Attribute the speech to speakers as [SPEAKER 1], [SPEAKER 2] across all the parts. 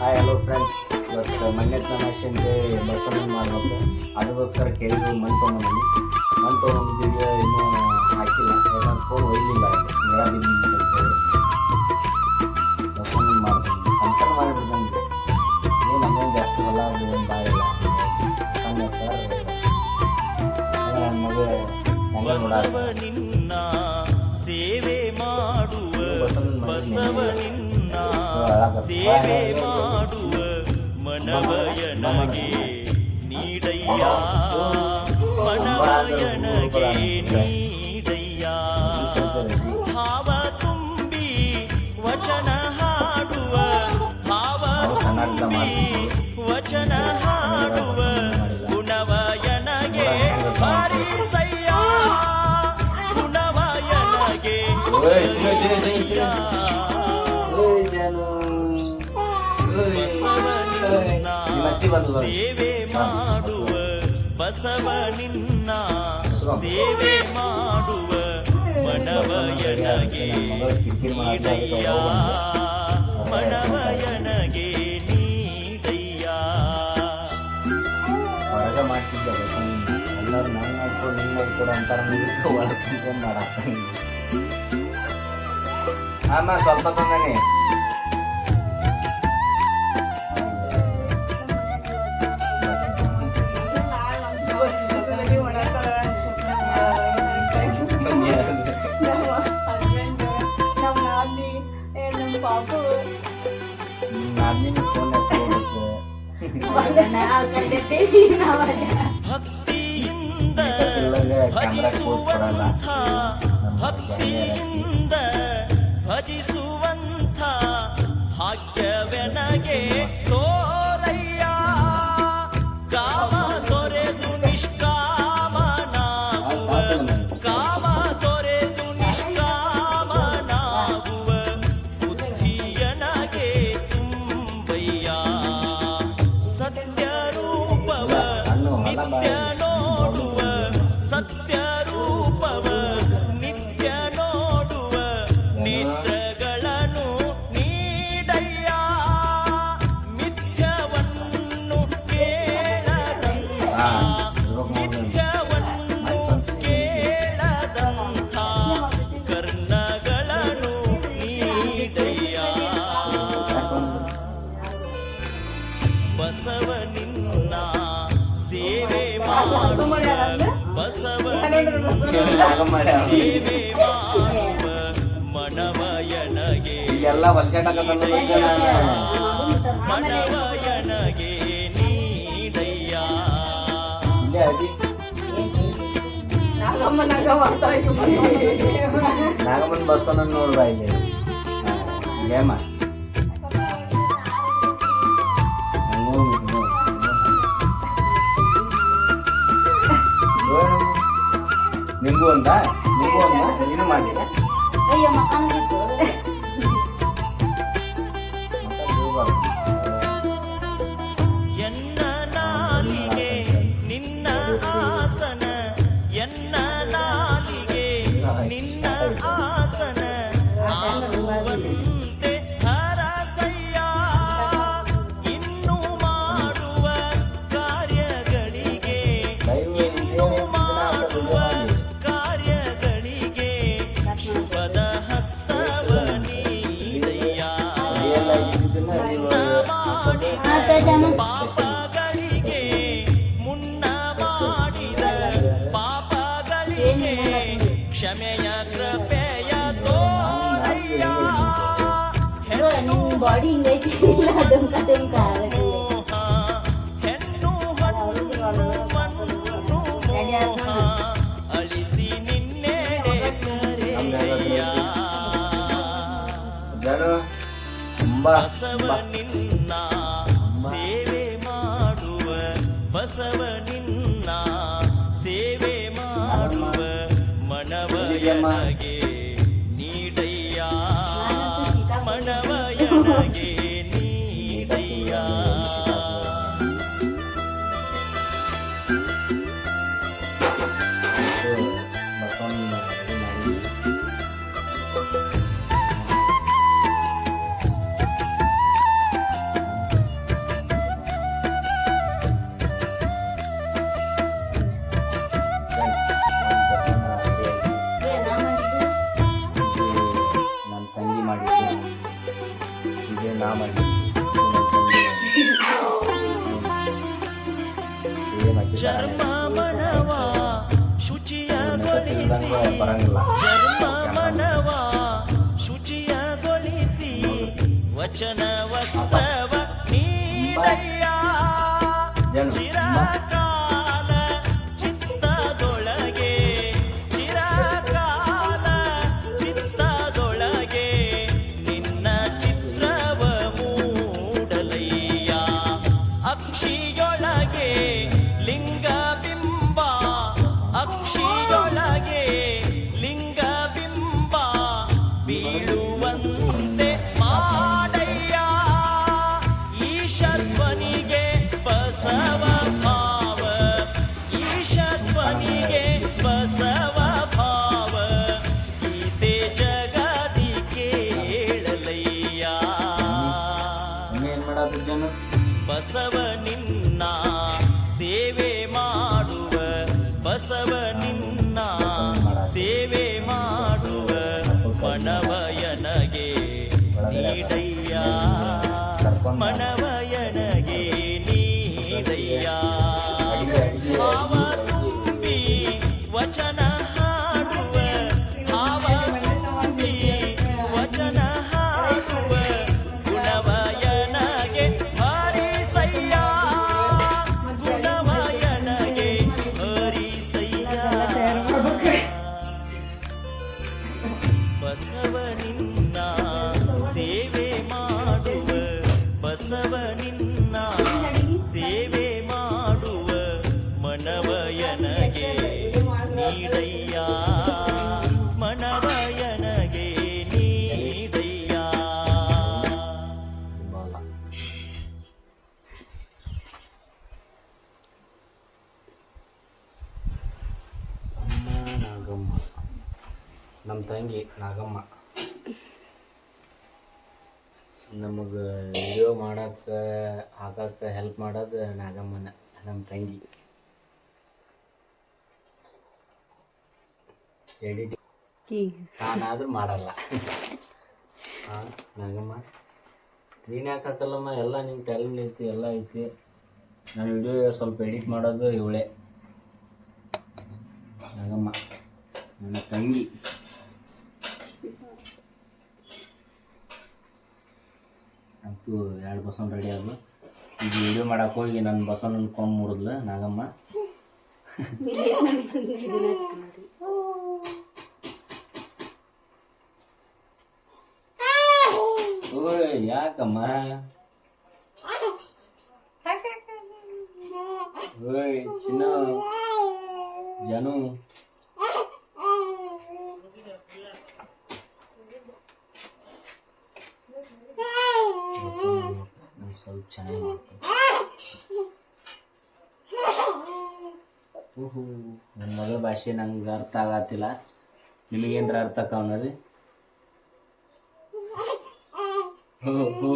[SPEAKER 1] Hi hello friends, ಇವತ್ತು ಮೊನ್ನೆ ತಮಾಷೆಂಗೆ ಬಸವಣ್ಣ ಮಾಡಬೇಕು. ಅದಕ್ಕೋಸ್ಕರ ಕೇಳಿದ್ರು ಮಣ್ಣು ತೊಗೊಂಡು ವಿಡಿಯೋ ಇನ್ನೂ ಹಾಕಿಲ್ಲ. ಯಾಕಂದ್ರೆ ಫೋನ್ ಒಯ್ಲಿಲ್ಲ, ನೆಲ ಬಿದ್ದಿಲ್ಲ ಅಂತೇಳಿ ಬಸವಣ್ಣ ಮಾಡ್ತೀನಿ. ಸಣ್ಣ ಮಾಡಿಬಿಡ್ದಂಗೆ ಏನು ನಮಗೇನು ಜಾಸ್ತಿ ಹೊಲ ಅದು ಏನು ಬಾಯಿಲ್ಲ. ಸಣ್ಣ ನನ್ನ ಮದುವೆ
[SPEAKER 2] ಬಸವನಿನ್ನ ಸೇವೆ ಮಾಡುವ ಬಸವನಿನ್ನ ಸೇವೆ ಮಾಡುವ ಮನವಯನಗೆ ನೀಡಯ್ಯ, ಮನವಯನಗೆ ನೀಡಯ್ಯ. ಭಾವ ತುಂಬಿ ವಚನ ಹಾಡುವ, ಭಾವ ತುಂಬಿ ವಚನ ಹಾಡುವ ಗುಣವಯನಗೆ ಹರಿಸಯ್ಯ, ಗುಣವಯನಗೆ ಹರಿಸಯ್ಯ. ಸೇವೆ ಮಾಡುವ ಬಸವನಿನ್ನ ಸೇವೆ ಮಾಡುವ ಮನವಯನಗೆ ನೀಡಯ್ಯ, ಮನವಯನಗೆ ನೀಡಯ್ಯ.
[SPEAKER 1] ಹೊರಗೆ ಮಾಡ್ತಿದ್ದೆ ಎಲ್ಲರೂ ನಾನು ಮಾಡ್ಕೊಂಡು ಹಿಂಗೆ ಮಾಡ್ಕೊಡು ಅಂತಾರೆ. ಒಳಗೆ ಮಾಡಾಕ್ತಾನೆ ಆಮೇಲೆ ಸ್ವಲ್ಪ ತಂದಾನೆ.
[SPEAKER 2] ಭಕ್ತಿಯಿಂದ ಭಜಿಸುವಂಥ, ಭಕ್ತಿಯಿಂದ ಭಜಿಸುವಂಥ ಭಾಗ್ಯವೆನಗೆ ತೋರಯ್ಯ. ಕಾಮ ತೊರೆದು ನಿಷ್ಕಾಮನಾಗುವ, ಕಾಮ ತೊರೆದು ನಿಷ್ಕಾಮನಾಗುವ ಬುದ್ಧಿಯನಗೆ ತುಂಬಯ್ಯ. ಸತ್ಯ ರೂಪವ ನಿತ್ಯ ನೋಡುವ, ಸತ್ಯ ರೂಪವ ನಿತ್ಯ ನೋಡುವ ನೇತ್ರಗಳನ್ನು ನೀಡಯ್ಯ. ಮಿಥ್ಯವನ್ನು ಕೇಳದಂಥ, ಮಿಥ್ಯವನ್ನು ಕೇಳದಂಥ ಕರ್ಣಗಳನ್ನು ನೀಡಯ್ಯ. ಬಸವನಿನ್ನ ಸೇವೆ ಮಾಡುವ ಬಸವನಿನ್ನ ಸೇವೆ ಮಾಡುವ ಮನವಯನಗೆ ಮನವಯನಗೆ ನೀಡಯ್ಯ.
[SPEAKER 1] ನಾಗಮ್ಮನ ಬಸವಣ್ಣ ನೋಡ್ರ ಇಲ್ಲಿ ಗೇಮ ನಿಂಗು ಅಂದ ನೀನು ಮಾಡಿಲ್ಲ.
[SPEAKER 2] ಎನ್ನ ನಾಲಿಗೆ ನಿನ್ನ ಆಸನ, ಎನ್ನ ನಾಲಿಗೆ ನಿನ್ನ ಆಸನ ಆಗುವಂತೆ ಹರಸಯ್ಯ. ಇನ್ನು ಮಾಡುವ ಕಾರ್ಯಗಳಿಗೆ, ಇನ್ನು ಮಾಡುವ ಕಾರ್ಯಗಳಿಗೆ ಶುಭದ ಹಸ್ತವ ನೀಡಯ್ಯ. ಪಾಪಗಳಿಗೆ ಮುನ್ನ ಮಾಡಿದ ಪಾಪಗಳಿಗೆ ಕ್ಷಮೆಯ ಕೃಪೆಯ ತೋರಯ್ಯ. ಹೆಣ್ಣು ಹೆಣ್ಣು ಹಣ್ಣು ಮೋಹ ಅಳಿಸಿ ನಿನ್ನೆಡೆ ಕರೆಯ. ಬಸವನಿನ್ನ ಸೇವೆ ಮಾಡುವ, ಬಸವನಿನ್ನ ಸೇವೆ ಮಾಡುವ ಮನವಯನಗೆ ನೀಡಯ್ಯ, ಮನವಯನಗೆ ನೀಡಯ್ಯ.
[SPEAKER 1] ನಾ ಮಾಡಿ ಸೇಮ್ ಅಕ್ಕಿ
[SPEAKER 2] ಚರ್ಮ ಮನವ ಶುಚಿಯಗೊಳಿಸಿ
[SPEAKER 1] ಬರಂಗಿಲ್ಲ
[SPEAKER 2] ಚರ್ಮ ಮನವ ಶುಚಿಯಗೊಳಿಸಿ ವಚನ ವಸ್ತ್ರವ ನೀಡಯ್ಯ ಚಿರಕಾಲ ಚಿತ್ತದೊಳಗೆ ಚಿರಕಾಲ ಚಿತ್ತದೊಳಗೆ ನಿನ್ನ ಚಿತ್ರವ ಮೂಡಲಯ್ಯ ಅಕ್ಷಿಯೊಳಗೆ ಲಿಂಗಬಿಂಬ ಅಕ್ಷಿಯೊಳಗೆ ಲಿಂಗಬಿಂಬ ಬೀಳುವಂತೆ ಮಾಡಯ್ಯ ಈಶಧ್ವನಿಗೆ ಬಸವ ಭಾವ ಈಶಧ್ವನಿಗೆ ಬಸವ ಭಾವ ಗೀತೆ ಜಗದಿ ಕೇಳಲಯ್ಯ
[SPEAKER 1] ಏನ್ ಮಾಡೋದು ಜನ
[SPEAKER 2] ಬಸವ ನಿನ್ನ ಸೇವೆ ಮಾಡುವ ಬಸವ ನಿನ್ನ ಸೇವೆ ಮಾಡುವ ಮನವಯನಗೆ ನೀಡಯ್ಯ ಮನವಯನಗೆ ನೀಡಯ್ಯ ಭಾವ ತುಂಬಿ ವಚನ ಹಾಡುವ ಭಾವ ತುಂಬಿ ವಚನ ಹಾಡುವ ಗುಣವಯನಗೆ ಹರಿಸಯ್ಯ ಗುಣವಯನಗೆ ಹರಿಸಯ್ಯ ಬಸವ ನಿನ್ನ ಸೇವೆ ಮಾಡುವ ಬಸವ ನಿನ್ನ ಸೇವೆ ಮಾಡುವ ಮನವಯನಗೆ ನೀಡಯ್ಯ ಮನವಯನಗೆ ನೀಡಯ್ಯ
[SPEAKER 1] ಅಮ್ಮ ನಾಗಮ್ಮ ನಮ್ಮ ತಂಗಿ ನಾಗಮ್ಮ ನಮಗೆ ವಿಡಿಯೋ ಮಾಡಕ್ಕೆ ಹಾಕಕ್ಕೆ ಹೆಲ್ಪ್ ಮಾಡೋದು ನಾಗಮ್ಮನ ನಮ್ಮ ತಂಗಿ ಎಡಿಟಿಂಗ್ ನಾನಾದ್ರೂ ಮಾಡಲ್ಲ ಹಾಂ ನಾಗಮ್ಮ ನೀನು ಯಾಕೆ ಹಾಕಲ್ಲಮ್ಮ ಎಲ್ಲ ನಿನ್ನ ಟ್ಯಾಲೆಂಟ್ ಐತಿ ಎಲ್ಲ ಐತಿ ನಾನು ವಿಡಿಯೋ ಸ್ವಲ್ಪ ಎಡಿಟ್ ಮಾಡೋದು ಇವಳೆ ನಾಗಮ್ಮ ನನ್ನ ತಂಗಿ ಅಂತೂ 2 ಬಸವನ್ ರೆಡಿ ಆದ್ಲು ಈಗ ವಿಡಿಯೋ ಮಾಡಕ್ಕೆ ಹೋಗಿ ನನ್ನ ಬಸವನ ಕೊಂಬ್ ಮುರಿದ್ಲು ನಾಗಮ್ಮ ಓಯ್ ಯಾಕಮ್ಮ ಓಯ್ ಚಿನ್ನ ಜನು ಸ್ವಲ್ಪ ಚೆನ್ನಾಗಿ ಮಾಡ್ತೀನಿ ಓಹೋ ನನ್ನ ಮಗಳ ಭಾಷೆ ನಂಗೆ ಅರ್ಥ ಆಗತ್ತಿಲ್ಲ ನಿಮಗೇನ್ರ ಅರ್ಥ ಆಕವನರಿ ಹೋ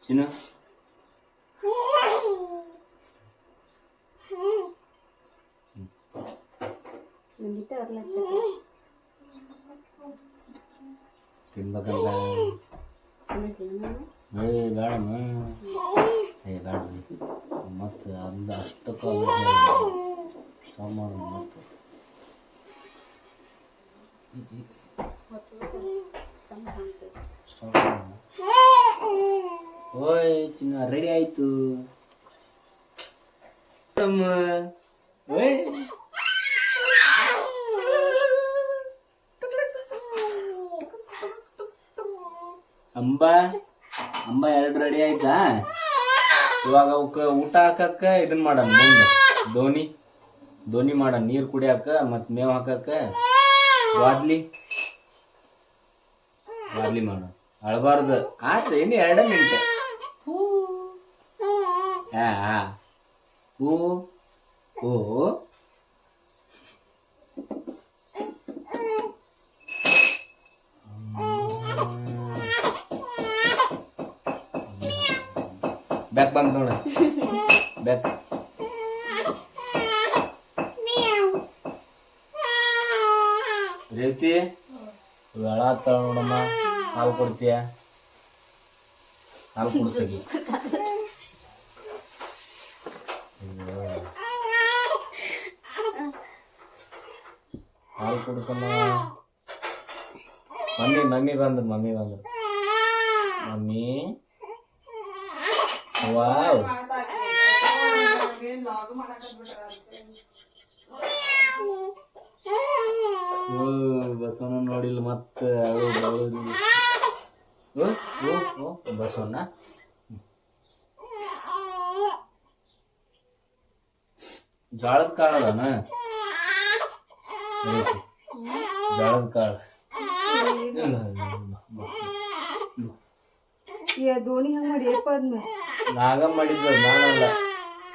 [SPEAKER 1] ಚಿನ್ನ ತಿನ್ಬೇಕಲ್ಲ ಏ ಬೇಡಮ್ಮ ಏ ಬೇಡ ಮತ್ತು ಅಂದ ಅಷ್ಟಕ್ಕೆ ಸಾಮಾನು ಮತ್ತು ಓಯ್ ಚಿನ್ನ ರೆಡಿ ಆಯ್ತು ಓಯ್ ಅಂಬ ಅಂಬ 2 ರೆಡಿ ಆಯ್ತಾ ಇವಾಗ ಅವಕ್ಕೆ ಊಟ ಹಾಕಕ್ಕ ಇದನ್ನ ಮಾಡೋಣ ಮುಂದೆ ದೋಣಿ ಮಾಡೋಣ ನೀರು ಕುಡಿಯಾಕ ಮತ್ತು ಮೇವು ಹಾಕಕ್ಕ ವಾದ್ಲಿ ಮಾಡೋಣ ಅಳಬಾರ್ದು ಆಯ್ತು ಇನ್ನು 2 ಮಿನಿಟ್ ಹಾ ಓ ಬ್ಯಾಕ್ ಬಂದ್ ನೋಡ ಬ್ಯಾಕ್ ರೇವತಿ ಹೇಳತ್ತಾಳ ನೋಡಮ್ಮ ಹಾಲು ಕೊಡ್ತೀಯ ಹಾಲು ಕುಡಿಸೋಗಿ ಹಾಲು ಕುಡಿಸಮ್ಮ. ಮಮ್ಮಿ ಬಂದ್ರು ಮಮ್ಮಿ ವಾವ್ ಬಸವನ ನೋಡಿಲ್ಲ ಮತ್ತೆ ಬಸವಣ್ಣ ಜೋಳದ ಕಾಳದನ ಜೋಳದ ಕಾಳು
[SPEAKER 3] ದೋಣಿ ಹಂಗ ಮಾಡಿ ಏಪದ್ನ
[SPEAKER 1] ನಾಗ ಮಾಡಿದ್ದ ನಾನಲ್ಲ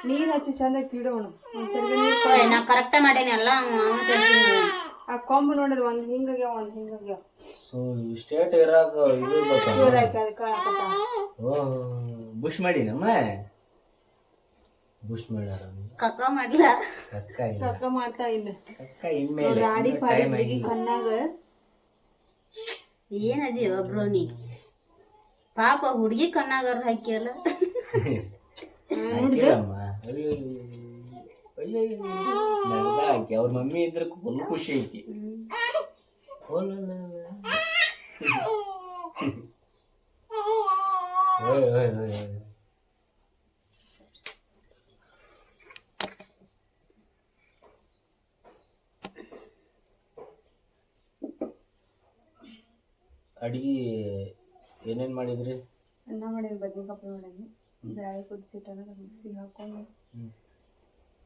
[SPEAKER 3] ನೀರ್ ಹಚ್ಚಿ ಚಂದ ಇಡೋಣ
[SPEAKER 4] ನಾ ಕರೆಕ್ಟ ಮಾಡೇನಿ ಎಲ್ಲ
[SPEAKER 3] ಆ ಕೊಂಬು ನೋಡಿದ್ರೆ ಒಂದ್ ಹಿಂಗಾಗ್ಯಾವ ಒಂದ್ ಹಿಂಗಾಗ್ಯಾವ
[SPEAKER 1] ಸೊ ಸ್ಟೇಟ್ ಇರಾಕ ಇದು ಬುಷ್ ಮಾಡಿ ನಮ್ಮ ಬುಷ್ ಮಾಡ್ಯಾರ
[SPEAKER 4] ಕಕ್ಕ ಮಾಡ್ಲ
[SPEAKER 1] ಕಕ್ಕ ಇಲ್ಲ
[SPEAKER 3] ಕಕ್ಕ ಮಾಡ್ತಾ ಇಲ್ಲ
[SPEAKER 1] ಕಕ್ಕ ಇನ್ಮೇಲೆ
[SPEAKER 3] ರಾಡಿ ಪಾಡಿ ಹುಡುಗಿ ಕಣ್ಣಾಗ
[SPEAKER 4] ಏನದಿ ಒಬ್ರೋನಿ ಪಾಪ ಹುಡುಗಿ ಕಣ್ಣಾಗಾರ ಹಾಕಿಯಲ್ಲ
[SPEAKER 1] ಹಾಕಿರಮ್ಮ ಹಾಕಿ ಅವ್ರ ಮಮ್ಮಿ ಇದ್ರ ಫುಲ್ ಖುಷಿ ಐತಿ ಅಡಿಗೆ ಏನೇನ್ ಮಾಡಿದ್ರಿ?
[SPEAKER 3] ಅನ್ನ ಮಾಡಿದ್ವಿ, ಬದ್ನಿಕಾಯಿ ಮಾಡೀನಿ, ಬ್ಯಾಳಿ ಕುದಿಸಿಟ್ಟಾಗ ಮಿಕ್ಸಿಗೆ ಹಾಕೊಂಡು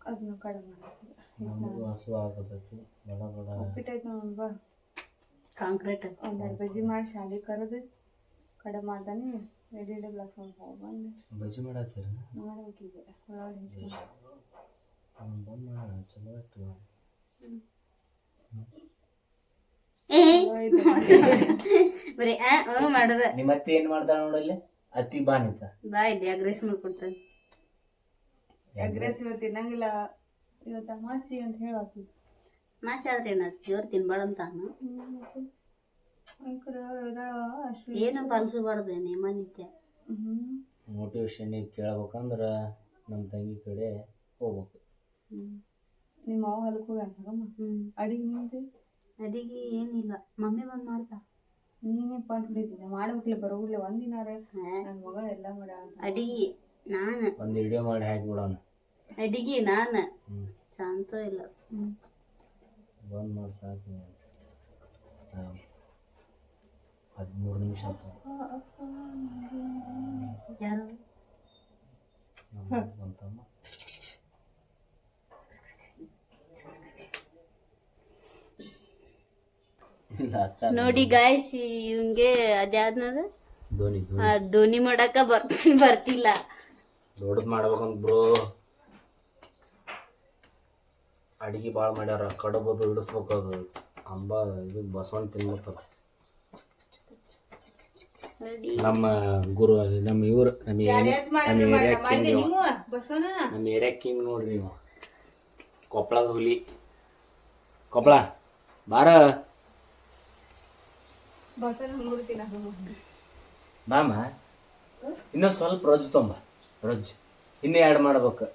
[SPEAKER 3] ಅದನ್ನ ಕಡೆ ಮಾಡಿದ್ವಿ.
[SPEAKER 1] ನಮಗೂ ಹಸು ಆಗತೈತಿ.
[SPEAKER 3] ಉಪ್ಪಿಟ್ಟೈತೆ ನೋಡಿ ಬಾ,
[SPEAKER 4] ಕಾಂಕ್ರೀಟ್
[SPEAKER 3] ಒಂದೆರಡು ಬಜ್ಜಿ ಮಾಡಿ ಶಾಲೆ ಕರೆದು ಕಡೆ ಮಾಡ್ದಾನೆ ರೆಡಿ ಬ್ಲಾಕ್ ಸ್ವಲ್ಪ ಹೋಗ್ಬಂದು
[SPEAKER 1] ಬಜ್ಜಿ ಮಾಡತ್ತೀರ?
[SPEAKER 3] ಮಾಡ್ಬೇಕೀಗ ಒಳಗೆ
[SPEAKER 1] ಬಂದು ಮಾಡೋಣ, ಚಲೋ ಆಯ್ತು.
[SPEAKER 4] ಬರೀ ಮಾಡುದ.
[SPEAKER 1] ನಿಮ್ಮ ಅತ್ತಿ ಏನ್ ಮಾಡ್ತಾಳ ನೋಡಲ್ಲಿ? ಅತ್ತಿ ಬಾನಿತ
[SPEAKER 4] ಬಾ ಇಲ್ಲಿ ಅಗ್ರೆಸ್ ಮಾಡ್ಕೊಡ್ತಾನೆ.
[SPEAKER 3] ಅಗ್ರೆಸ್ ಇವತ್ತು ತಿನ್ನಂಗಿಲ್ಲ, ಇವತ್ತು ಅಮಾಸಿ ಅಂತ ಹೇಳತ್ತಿ.
[SPEAKER 4] ಮಾಸಿ ಆದ್ರೆ ಏನಾಯ್ತು, ಜೋರು ತಿನ್ಬಾರ್ದಂತ ಏನು ಪಾಲಿಸಬಾರ್ದು ನೇಮ ನಿತ್ಯ.
[SPEAKER 1] ಮೋಟಿವೇಶನ್ ಕೇಳ್ಬೇಕಂದ್ರ ನಮ್ಮ ತಂಗಿ ಕಡೆ ಹೋಗ್ಬೇಕು.
[SPEAKER 3] ನಿಮ್ಮ ಅವ ಹೊಲಕ್ಕೆ ಹೋಗ್ಯಾನಮ್ಮ. ಅಡಿಗೆ ನಿಂದು
[SPEAKER 4] ಅಡಿಗೆ ಏನಿಲ್ಲ, ಮಮ್ಮಿ ಬಂದು ಮಾಡ್ತಾ.
[SPEAKER 3] ನೀನೇ ಪಾಟ್ ಹೊಡಿತೀನಿ ಮಾಡ್ಬೇಕಿಲ್ಲ, ಬರೋಗಿಲ್ಲ ಒಂದಿನಾರ. ನನ್ನ ಮಗಳು ಎಲ್ಲ ಮಾಡ
[SPEAKER 4] ಅಡಿಗೆ ನಾನು
[SPEAKER 1] ಒಂದು ವಿಡಿಯೋ ಮಾಡಿ ಹಾಕಿಬಿಡೋಣ.
[SPEAKER 4] ಅಡಿಗೆ ನಾನು ಶಾಂತ ಇಲ್ಲ
[SPEAKER 1] ಬಂದ್ ಮಾಡಿ ಸಾಕು. 13 ನಿಮಿಷ
[SPEAKER 4] ಯಾರು ನೋಡಿ ಗಾಯ್ಸ್, ಇವಂಗೆ ಅದ್ಯಾವ್ದನದ ಧ್ವನಿ ಮಾಡಾಕ ಬರ್ತಿಲ್ಲ.
[SPEAKER 1] ದೊಡ್ಡದು ಮಾಡ್ಬೇಕಂತ ಬ್ರೋ. ಅಡಿಗೆ ಭಾಳ ಮಾಡ್ಯಾರ, ಕಡಬೋದು ಹಿಡಿಸ್ಬೇಕು. ಅದು ಅಂಬ ಇದು ಬಸವಣ್ಣ ತಿನ್ಬೇಕಲ್ಲ. ನಮ್ಮ ಗುರು, ನಮ್ಮ ಇವ್ರು, ನಮ್ಮ ಏರಿಯಾ ಕಿಂಗ್ ನೋಡ್ರಿ ನೀವು. ಕೊಪ್ಪಳದ ಹುಲಿ. ಕೊಪ್ಪಳ ಬಾರ ಬಾಮ. ಇನ್ನೊಂದು ಸ್ವಲ್ಪ ರೊಜ್ ತೊಂಬ, ರೊಜ್ ಇನ್ನೂ ಆ್ಯಡ್ ಮಾಡ್ಬೇಕು.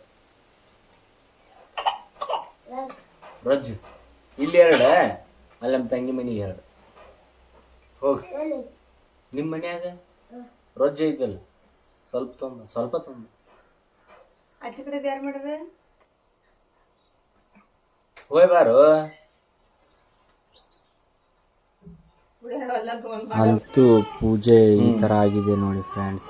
[SPEAKER 1] ರೊಜ್ ಇಲ್ಲಿ 2, ಅಲ್ಲಿ ನಮ್ಮ ತಂಗಿ ಮನೆಗೆ 2. ಹೋಗಿ ನಿಮ್ಮ ಮನ್ಯಾಗ ರೊಜ್ಜ ಐತಲ್ಲ, ಸ್ವಲ್ಪ ತೊಂಬ, ಸ್ವಲ್ಪ ತೊಂಬ.
[SPEAKER 3] ಆಚೆ ಕಡೆ ಯಾರು ಮಾಡ್ರೆ
[SPEAKER 1] ಹೋಯ್ ಬಾರು. ಅಂತೂ ಪೂಜೆ ಈ ಥರ ಆಗಿದೆ ನೋಡಿ ಫ್ರೆಂಡ್ಸ್.